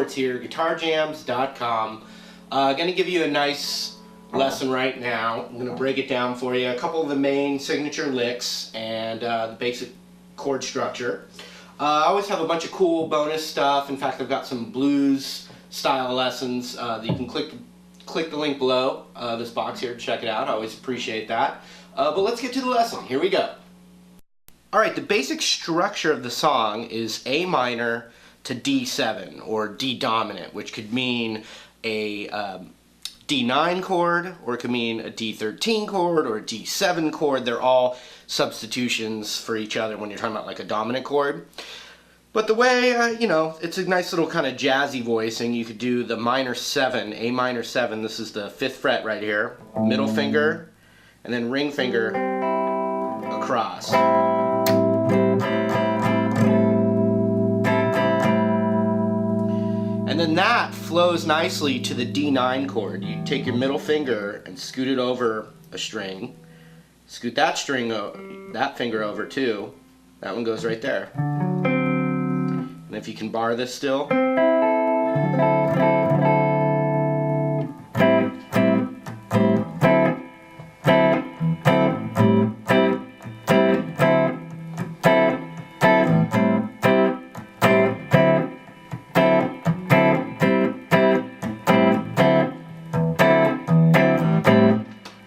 Sports here, GuitarJams.com. Going to give you a nice lesson right now. I'm going to break it down for you. A couple of the main signature licks and the basic chord structure. I always have a bunch of cool bonus stuff. In fact, I've got some blues style lessons that you can click the link below this box here to check it out. I always appreciate that. But let's get to the lesson. Here we go. Alright, the basic structure of the song is A minor to D7, or D dominant, which could mean a D9 chord, or it could mean a D13 chord, or a D7 chord. They're all substitutions for each other when you're talking about like a dominant chord. But the way, you know, it's a nice little kind of jazzy voicing. You could do the minor 7, A minor 7, this is the 5th fret right here, middle finger, and then ring finger across. And then that flows nicely to the D9 chord. You take your middle finger and scoot it over a string. Scoot that finger over too. That one goes right there. And if you can bar this still.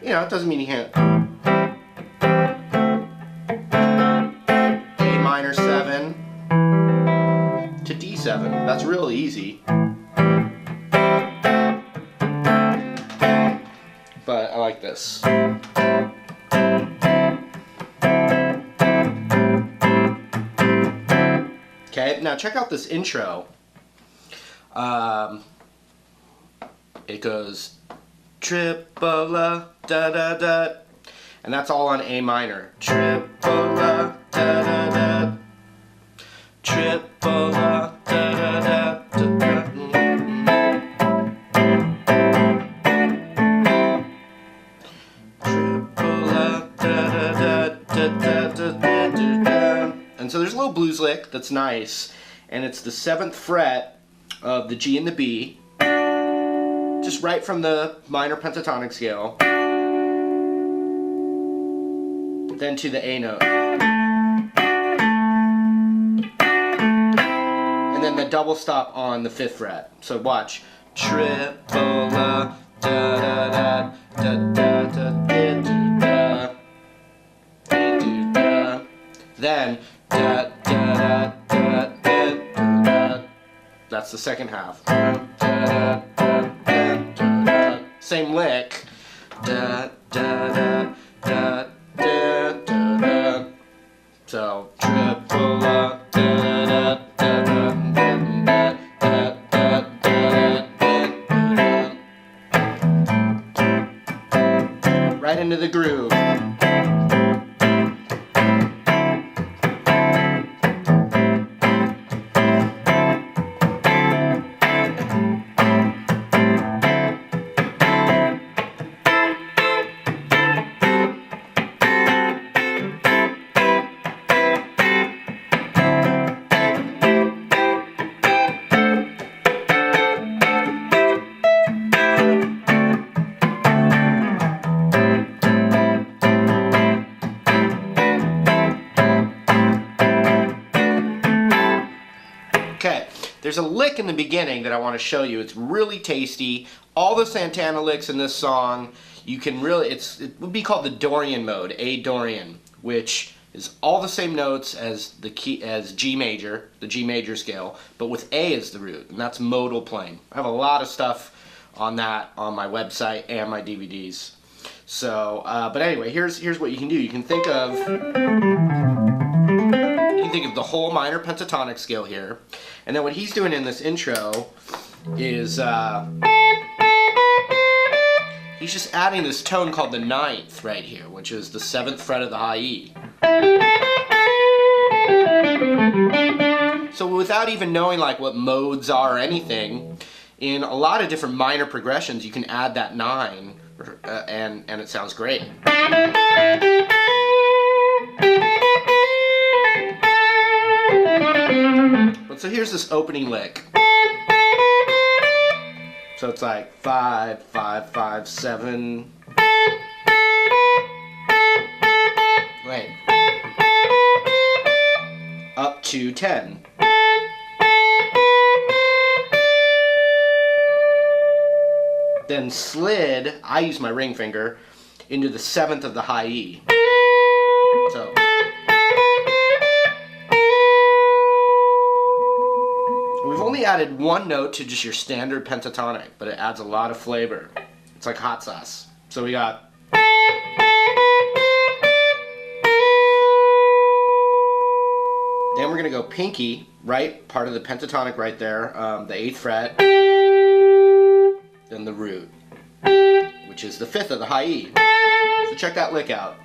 You know, it doesn't mean you can't. A minor 7 to D7. That's real easy. But I like this. Okay, now check out this intro. It goes triple da da da, and that's all on A minor. Triple da da da, triple da da da da da. Triple da da da da da da. And so there's a little blues lick that's nice, and it's the 7th fret of the G and the B. Just right from the minor pentatonic scale, then to the A note, and then the double stop on the 5th fret. So watch, triple da da da da da da da da, then da da da da da. That's the second half. Same lick. Da da da da da da da. So triple da da da da da da da da. Right into the groove. Okay, there's a lick in the beginning that I want to show you. It's really tasty. All the Santana licks in this song, you can really, it would be called the Dorian mode, A Dorian, which is all the same notes as the key, as G major, the G major scale, but with A as the root, and that's modal playing. I have a lot of stuff on that on my website and my DVDs. So, but anyway, here's what you can do. You can think of the whole minor pentatonic scale here, and then what he's doing in this intro is he's just adding this tone called the 9th right here, which is the 7th fret of the high E. So without even knowing like what modes are or anything, in a lot of different minor progressions you can add that 9 and it sounds great. But so here's this opening lick. So it's like 5, 5, 5, 7. Wait. Up to 10. Then slid, I use my ring finger, into the 7th of the high E. So. We've only added one note to just your standard pentatonic, but it adds a lot of flavor. It's like hot sauce. So we got. Then we're going to go pinky, right, part of the pentatonic right there, the 8th fret. Then the root, which is the 5th of the high E. So check that lick out.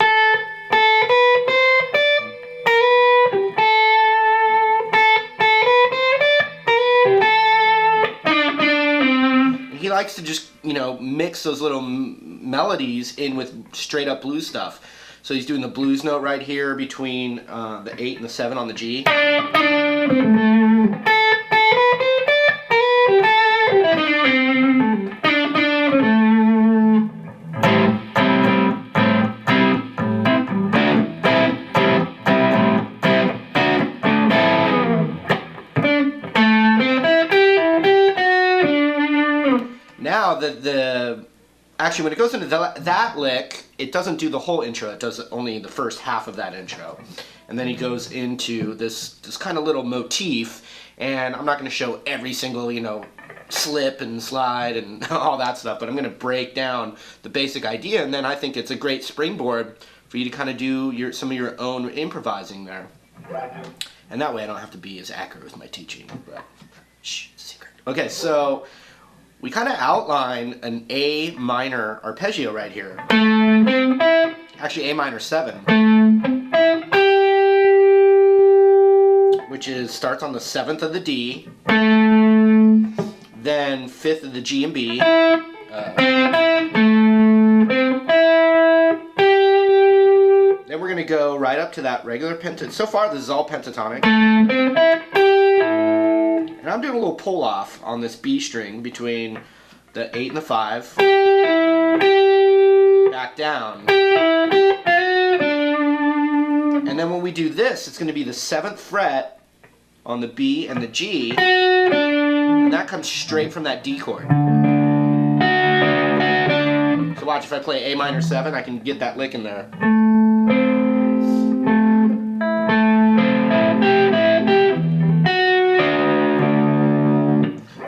And he likes to just, you know, mix those little melodies in with straight up blues stuff. So he's doing the blues note right here between the 8 and the 7 on the G. Now actually when it goes into that lick, it doesn't do the whole intro. It does only the first half of that intro, and then he goes into this kind of little motif. And I'm not going to show every single, you know, slip and slide and all that stuff, but I'm going to break down the basic idea, and then I think it's a great springboard for you to kind of do some of your own improvising there. And that way I don't have to be as accurate with my teaching. But shh, it's a secret. Okay, so we kind of outline an A minor arpeggio right here. Actually, A minor 7. Which starts on the 7th of the D. Then 5th of the G and B. Then we're going to go right up to that regular pentatonic. So far, this is all pentatonic. And I'm doing a little pull off on this B string between the 8 and the 5. Back down. And then when we do this, it's going to be the 7th fret on the B and the G. And that comes straight from that D chord. So watch, if I play A minor 7, I can get that lick in there.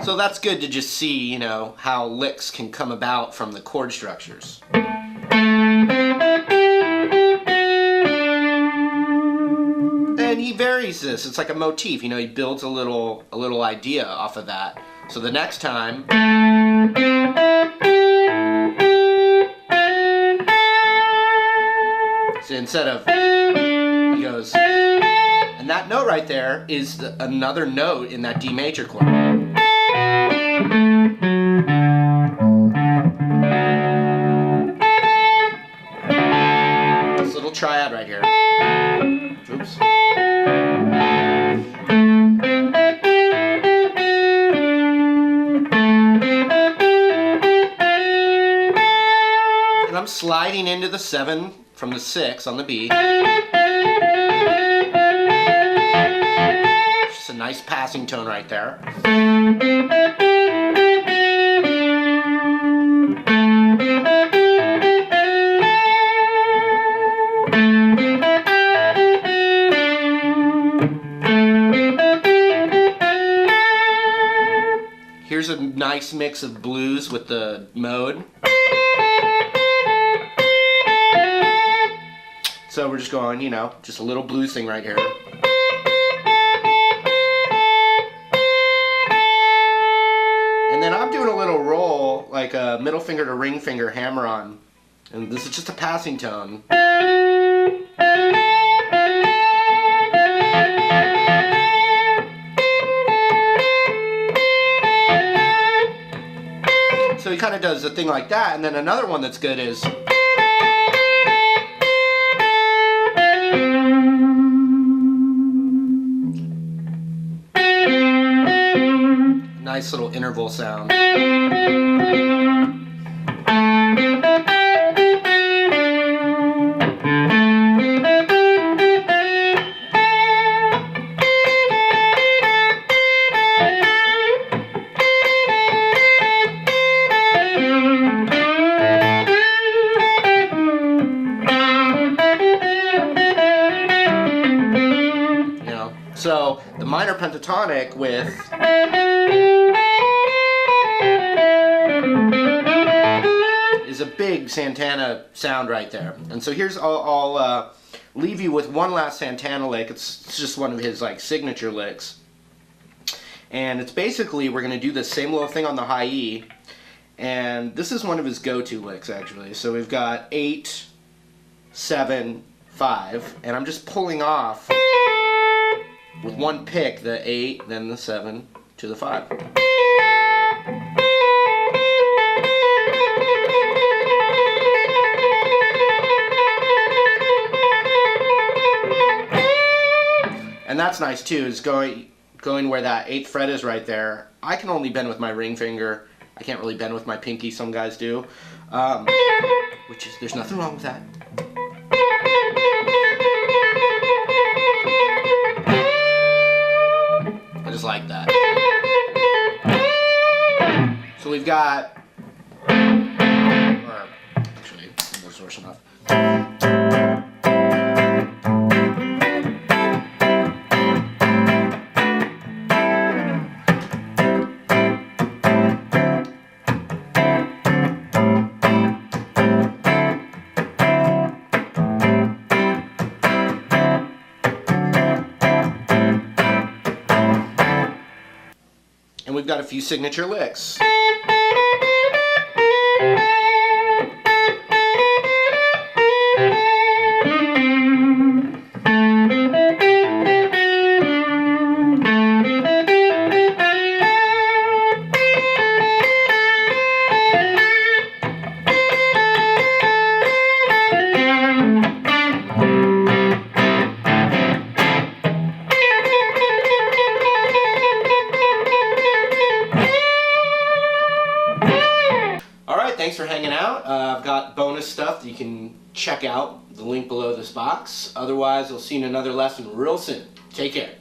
So that's good to just see, you know, how licks can come about from the chord structures. And he varies this. It's like a motif, you know, he builds a little idea off of that. So the next time, so instead of, he goes, and that note right there is another note in that D major chord. This little triad right here. Oops. And I'm sliding into the 7 from the 6 on the B. Just a nice passing tone right there. Here's a nice mix of blues with the mode. So we're just going, you know, just a little blues thing right here. And then I'm doing a little roll, like a middle finger to ring finger hammer on. And this is just a passing tone. So he kind of does a thing like that, and then another one that's good is nice little interval sound. So the minor pentatonic with is a big Santana sound right there. And so here's, I'll leave you with one last Santana lick. It's just one of his like signature licks. And it's basically, we're going to do the same little thing on the high E. And this is one of his go-to licks actually. So we've got 8, 7, 5. And I'm just pulling off with one pick, the 8, then the 7 to the 5. And that's nice too, is going where that 8th fret is right there. I can only bend with my ring finger. I can't really bend with my pinky, some guys do. Which is, there's nothing wrong with that. Like that. So we've got, or actually, that's worse enough. And we've got a few signature licks. Thanks for hanging out. I've got bonus stuff that you can check out, the link below this box. Otherwise, I'll see you in another lesson real soon. Take care.